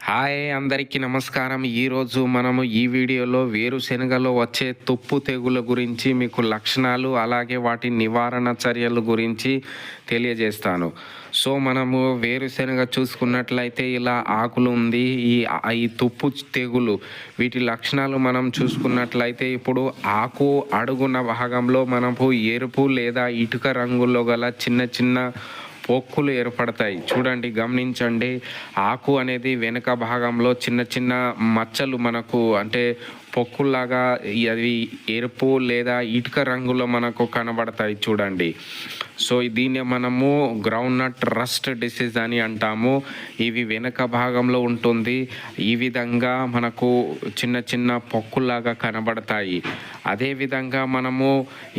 Hi అందరికీ నమస్కారం. ఈరోజు మనము ఈ వీడియోలో వేరుశెనగలో వచ్చే తుప్పు తెగుల గురించి మీకు లక్షణాలు అలాగే వాటి నివారణ చర్యల గురించి తెలియజేస్తాను. సో మనము వేరుశెనగ చూసుకున్నట్లయితే ఇలా ఆకులు ఉంది. ఈ తుప్పు తెగులు వీటి లక్షణాలు మనం చూసుకున్నట్లయితే ఇప్పుడు ఆకు అడుగున భాగంలో మనకు ఎరుపు లేదా ఇటుక రంగులో గల చిన్న చిన్న పొక్కులు ఏర్పడతాయి. చూడండి, గమనించండి. ఆకు అనేది వెనుక భాగంలో చిన్న చిన్న మచ్చలు మనకు అంటే పొక్కుల్లాగా అవి ఎరుపు లేదా ఇటుక రంగులో మనకు కనబడతాయి. చూడండి, సో దీన్ని మనము గ్రౌండ్ నట్ రస్ట్ డిసీజ్ అని అంటాము. ఇవి వెనుక భాగంలో ఉంటుంది. ఈ విధంగా మనకు చిన్న చిన్న పొక్కుల్లాగా కనబడతాయి. అదేవిధంగా మనము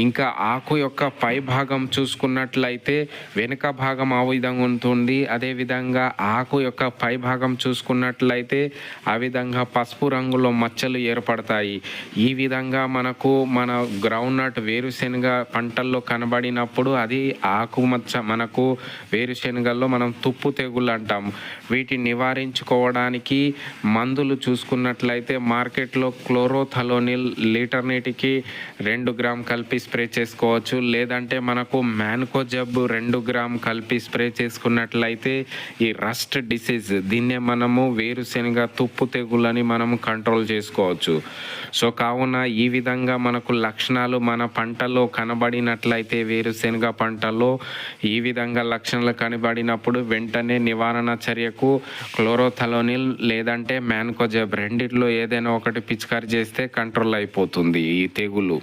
ఇంకా ఆకు యొక్క పై భాగం చూసుకున్నట్లయితే వెనుక భాగం ఆ విధంగా ఉంటుంది. అదేవిధంగా ఆకు యొక్క పై భాగం చూసుకున్నట్లయితే ఆ విధంగా పసుపు రంగులో మచ్చలు ఏర్పడతాయి. ఈ విధంగా మనకు మన గ్రౌండ్ నట్ వేరుశెనగ పంటల్లో కనబడినప్పుడు అది ఆకు మచ్చ. మనకు వేరుశెనగల్లో మనం తుప్పు తెగులు అంటాం. వీటిని నివారించుకోవడానికి మందులు చూసుకున్నట్లయితే మార్కెట్లో క్లోరోథలోనిల్ లీటర్ నీటికి 2 గ్రామ్ కలిపి స్ప్రే చేసుకోవచ్చు. లేదంటే మనకు మ్యాన్కోజబ్ 2 గ్రామ్ కలిపి స్ప్రే చేసుకున్నట్లయితే ఈ రస్ట్ డిసీజ్ దీన్నే మనము వేరుశెనగ తుప్పు తెగులని మనము కంట్రోల్ చేసుకోవచ్చు. సో కావున ఈ విధంగా మనకు లక్షణాలు మన పంటలో కనబడినట్లయితే వేరుశెనగ పంటలో ఈ విధంగా లక్షణాలు కనబడినప్పుడు వెంటనే నివారణ చర్యకు క్లోరోథలోనిల్ లేదంటే మ్యాన్కోజబ్ రెండిట్లో ఏదైనా ఒకటి పిచికారి చేస్తే కంట్రోల్ అయిపోతుంది ఈ తెగులు.